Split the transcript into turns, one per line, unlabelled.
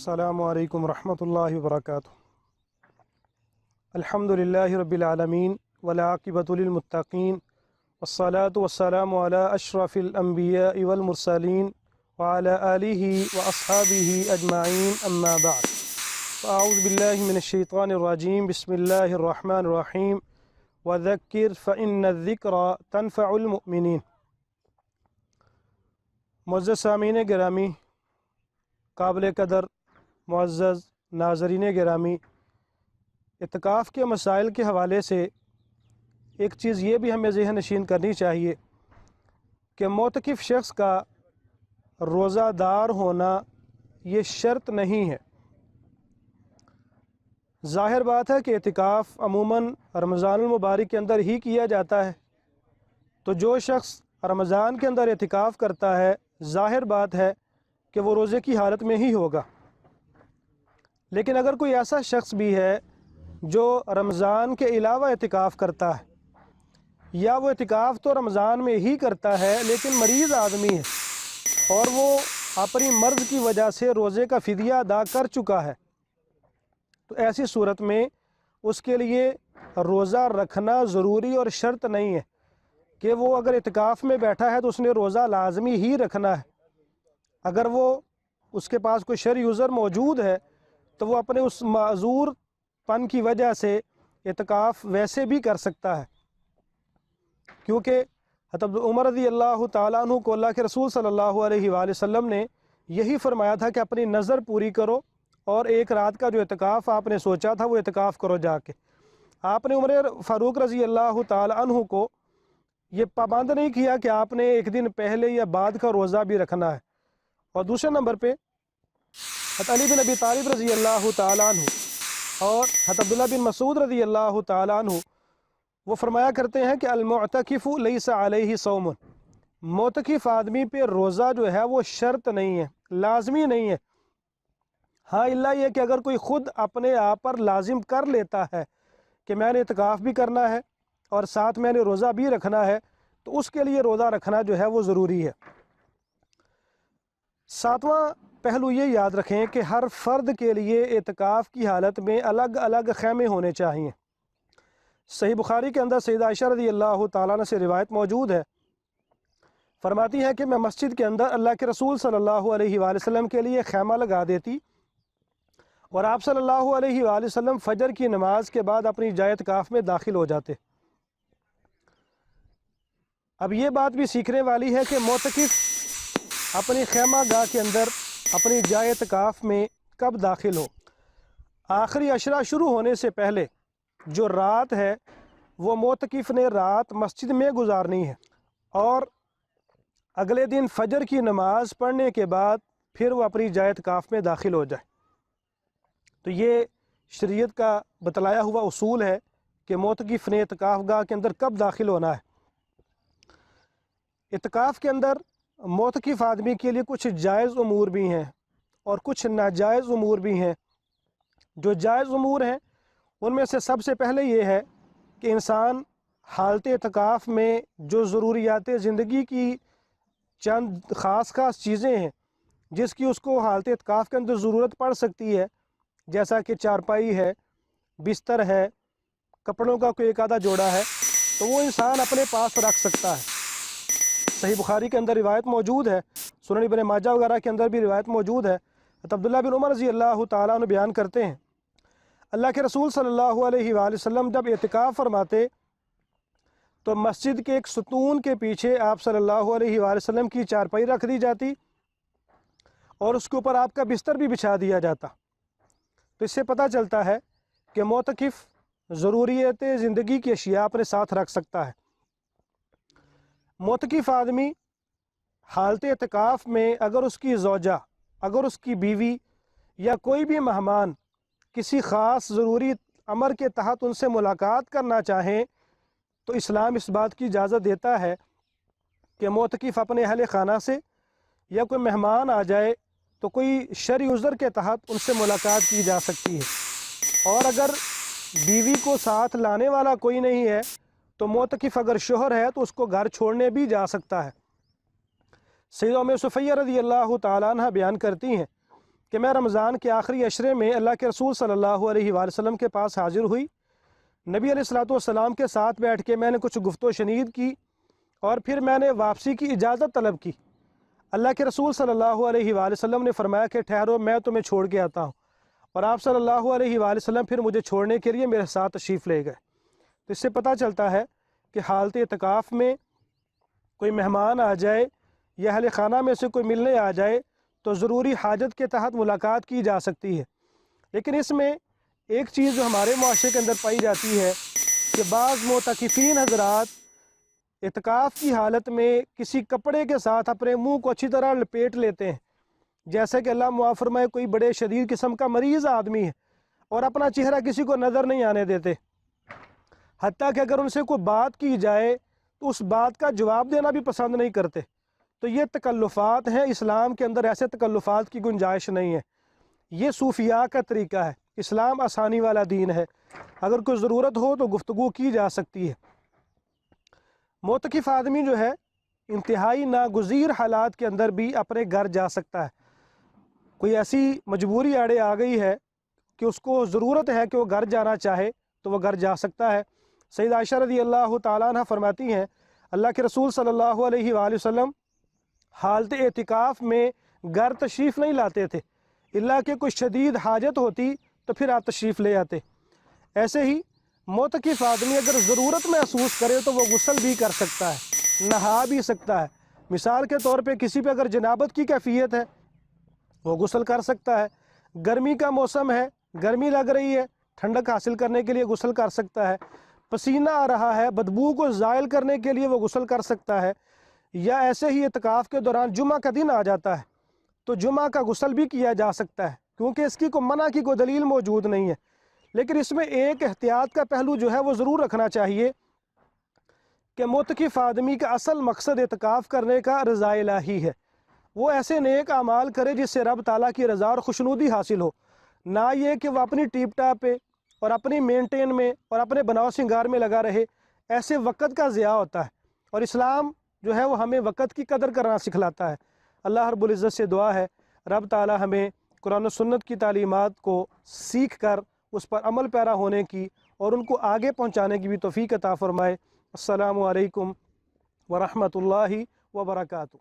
अस्सलामु अलैकुम रहमतुल्लाहि व बरकातुहू। अल्हम्दुलिल्लाहि रब्बिल आलमीन वल आक़िबतु लिल मुत्तक़ीन वस्सलातु वस्सलामु अला अशरफिल अंबियाइ वल मुरसलीन व अला आलिहि व अस्हाबिहि अजमाईन अम्मा बअद। अऊज़ु बिल्लाहि मिनश शैतानिर रजीम बिस्मिल्लाहिर रहमानिर रहीम वज़क्किर फ़इन्नज़्ज़िक्रा तनफ़उल मुमिनीन। मुअज़्ज़ज़ सामीन गिरामी, काबिल कदर मुअज़्ज़ज़ नाज़रीन गिरामी, इत्काफ़ के मसाइल के हवाले से एक चीज़ ये भी हमें ज़हन नशीन करनी चाहिए कि मोतकिफ़ शख्स का रोज़ादार होना ये शर्त नहीं है। ज़ाहिर बात है कि इत्काफ़ अमूमन रमज़ानुल मुबारक के अंदर ही किया जाता है, तो जो शख्स रमज़ान के अंदर इत्काफ़ करता है ज़ाहिर बात है कि वो रोज़े की हालत में ही होगा। लेकिन अगर कोई ऐसा शख्स भी है जो रमज़ान के अलावा इत्काफ़ करता है, या वो इत्काफ़ तो रमज़ान में ही करता है लेकिन मरीज़ आदमी है और वो अपनी मर्ज़ की वजह से रोज़े का फ़िदिया अदा कर चुका है, तो ऐसी सूरत में उसके लिए रोज़ा रखना ज़रूरी और शर्त नहीं है कि वो अगर इत्काफ़ में बैठा है तो उसने रोज़ा लाजमी ही रखना है। अगर वो उसके पास कोई शरई उज़र मौजूद है तो वो अपने उस माज़ूर पन की वजह से इत्काफ़ वैसे भी कर सकता है, क्योंकि हज़रत उमर रज़ी अल्लाह ताला अन्हु को अल्लाह के रसूल सल्लल्लाहु अलैहि वसल्लम ने यही फरमाया था कि अपनी नज़र पूरी करो और एक रात का जो इत्काफ़ आपने सोचा था वो इत्काफ़ करो जाके। आपने उमर फ़ारूक रज़ी अल्लाह ताला अन्हु को ये पाबंद नहीं किया कि आपने एक दिन पहले या बाद का रोज़ा भी रखना है। और दूसरे नंबर पे हज़रत अली बिन अबी तालिब रज़ी अल्लाह ताला अन्हु और हज़रत अब्दुल्लाह बिन मसूद रज़ी अल्लाह ताला अन्हु वो फरमाया करते हैं कि अल-मुअतकिफ़ु लैसा अलैहि सौमुन, मोतकिफ़ आदमी पे रोज़ा जो है वो शर्त नहीं है, लाजमी नहीं है। हाँ, इल्ला ये कि अगर कोई ख़ुद अपने आप पर लाजिम कर लेता है कि मैंने इत्काफ़ भी करना है और साथ मैंने रोज़ा भी रखना है, तो उसके लिए रोज़ा रखना जो है वो ज़रूरी है। सातवां पहलू ये याद रखें कि हर फ़र्द के लिए इत्काफ़ की हालत में अलग अलग ख़ैमे होने चाहिए। सही बुखारी के अंदर सैयदा आयशा रज़ी अल्लाह ताला अन्हा से रिवायत मौजूद है, फरमाती हैं कि मैं मस्जिद के अंदर अल्लाह के रसूल सल्लल्लाहु अलैहि वसल्लम के लिए खैमा लगा देती और आप सल्लल्लाहु अलैहि वसल्लम फ़जर की नमाज के बाद अपनी जाए इत्काफ़ में दाखिल हो जाते। अब ये बात भी सीखने वाली है कि मोतकिफ़ अपनी खैमा गाह के अंदर अपनी जाए इत्काफ़ में कब दाखिल हो। आखिरी अशरा शुरू होने से पहले जो रात है वो मोतकिफ़ ने रात मस्जिद में गुजारनी है और अगले दिन फ़जर की नमाज़ पढ़ने के बाद फिर वो अपनी जाए इत्काफ़ में दाखिल हो जाए। तो ये शरीयत का बतलाया हुआ उसूल है कि मोतकिफ़ ने इत्काफ़ गाह के अंदर कब दाखिल होना है। इत्काफ़ के अंदर मोतकिफ़ आदमी के लिए कुछ जायज़ उमूर भी हैं और कुछ नाजायज़ उमूर भी हैं। जो जायज़ उमूर हैं उनमें से सबसे पहले ये है कि इंसान हालत इत्काफ़ में जो ज़रूरियात ज़िंदगी की चंद ख़ास चीज़ें हैं जिसकी उसको हालत इत्काफ़ के अंदर ज़रूरत पड़ सकती है, जैसा कि चारपाई है, बिस्तर है, कपड़ों का कोई एक आधा जोड़ा है, तो वो इंसान अपने पास रख सकता है। सही बुखारी के अंदर रिवायत मौजूद है, सुनन इब्न माजा वगैरह के अंदर भी रिवायत मौजूद है। अब्दुल्लाह बिन उमर रज़ी अल्लाह ताला अन्हु बयान करते हैं, अल्लाह के रसूल सल्लल्लाहु अलैहि वसल्लम जब इत्काफ़ फरमाते तो मस्जिद के एक सतून के पीछे आप सल्लल्लाहु अलैहि वसल्लम की चारपाई रख दी जाती और उसके ऊपर आपका बिस्तर भी बिछा दिया जाता। तो इससे पता चलता है कि मोतकिफ़ ज़रूरियत ज़िंदगी की अशिया अपने साथ रख सकता है। मोतकिफ़ आदमी हालत इत्काफ़ में अगर उसकी ज़ौजा, अगर उसकी बीवी या कोई भी मेहमान किसी ख़ास ज़रूरी अमर के तहत उनसे मुलाकात करना चाहें तो इस्लाम इस बात की इजाज़त देता है कि मोतकिफ़ अपने अहल ख़ाना से या कोई मेहमान आ जाए तो कोई शरई उज़र के तहत उनसे मुलाकात की जा सकती है। और अगर बीवी को साथ लाने वाला कोई नहीं है तो मोतकिफ़ अगर शोहर है तो उसको घर छोड़ने भी जा सकता है। सैयदा उम्मे सुफ़ैया रज़ी अल्लाह ताला अन्हा बयान करती हैं کہ میں رمضان کے آخری عشرے میں اللہ کے رسول صلی اللہ علیہ وآلہ وسلم کے پاس حاضر ہوئی۔ نبی علیہ الصلوۃ والسلام کے ساتھ بیٹھ کے میں نے کچھ گفت و شنید کی اور پھر میں نے واپسی کی اجازت طلب کی۔ اللہ کے رسول صلی اللہ علیہ وآلہ وسلم نے فرمایا کہ ٹھہرو، میں تمہیں چھوڑ کے آتا ہوں، اور آپ صلی اللہ علیہ وآلہ وسلم پھر مجھے چھوڑنے کے لیے میرے ساتھ تشریف لے گئے۔ تو اس سے پتہ چلتا ہے کہ حالت اعتکاف میں کوئی مہمان آ جائے یا اہل خانہ میں سے کوئی ملنے آ جائے تو ضروری حاجت کے تحت ملاقات کی جا سکتی ہے، لیکن اس میں ایک چیز جو ہمارے معاشرے کے اندر پائی جاتی ہے کہ بعض معتکفین حضرات اعتکاف کی حالت میں کسی کپڑے کے ساتھ اپنے منہ کو اچھی طرح لپیٹ لیتے ہیں، جیسے کہ اللہ معاف فرمائے کوئی بڑے شدید قسم کا مریض آدمی ہے اور اپنا چہرہ کسی کو نظر نہیں آنے دیتے، حتیٰ کہ اگر ان سے کوئی بات کی جائے تو اس بات کا جواب دینا بھی پسند نہیں کرتے۔ تو یہ تکلفات ہیں، اسلام کے اندر ایسے تکلفات کی گنجائش نہیں ہے۔ یہ صوفیاء کا طریقہ ہے، اسلام آسانی والا دین ہے، اگر کوئی ضرورت ہو تو گفتگو کی جا سکتی ہے۔ معتکف آدمی جو ہے انتہائی ناگزیر حالات کے اندر بھی اپنے گھر جا سکتا ہے۔ کوئی ایسی مجبوری آڑے آ گئی ہے کہ اس کو ضرورت ہے کہ وہ گھر جانا چاہے تو وہ گھر جا سکتا ہے۔ سید عائشہ رضی اللہ تعالیٰ عنہ فرماتی ہیں اللہ کے رسول صلی اللہ علیہ وآلہ وسلم حالت اعتکاف میں گھر تشریف نہیں لاتے تھے، اللہ کہ کوئی شدید حاجت ہوتی تو پھر آپ تشریف لے آتے۔ ایسے ہی معتکف آدمی اگر ضرورت محسوس کرے تو وہ غسل بھی کر سکتا ہے، نہا بھی سکتا ہے۔ مثال کے طور پہ کسی پہ اگر جنابت کی کیفیت ہے وہ غسل کر سکتا ہے، گرمی کا موسم ہے، گرمی لگ رہی ہے، ٹھنڈک حاصل کرنے کے لیے غسل کر سکتا ہے، پسینہ آ رہا ہے، بدبو کو زائل کرنے کے لیے وہ غسل کر سکتا ہے، یا ایسے ہی اعتکاف کے دوران جمعہ کا دن آ جاتا ہے تو جمعہ کا غسل بھی کیا جا سکتا ہے، کیونکہ اس کی کوئی منع کی کوئی دلیل موجود نہیں ہے۔ لیکن اس میں ایک احتیاط کا پہلو جو ہے وہ ضرور رکھنا چاہیے کہ معتکف آدمی کا اصل مقصد اعتکاف کرنے کا رضا الہی ہے، وہ ایسے نیک اعمال کرے جس سے رب تعالیٰ کی رضا اور خوشنودی حاصل ہو، نہ یہ کہ وہ اپنی ٹیپ ٹاپ پہ اور اپنی مینٹین میں اور اپنے بناؤ سنگار میں لگا رہے۔ ایسے وقت کا ضیاع ہوتا ہے، اور اسلام جو ہے وہ ہمیں وقت کی قدر کرنا سکھلاتا ہے۔ اللہ رب العزت سے دعا ہے رب تعالیٰ ہمیں قرآن و سنت کی تعلیمات کو سیکھ کر اس پر عمل پیرا ہونے کی اور ان کو آگے پہنچانے کی بھی توفیق عطا فرمائے۔ السلام علیکم ورحمۃ اللہ وبرکاتہ۔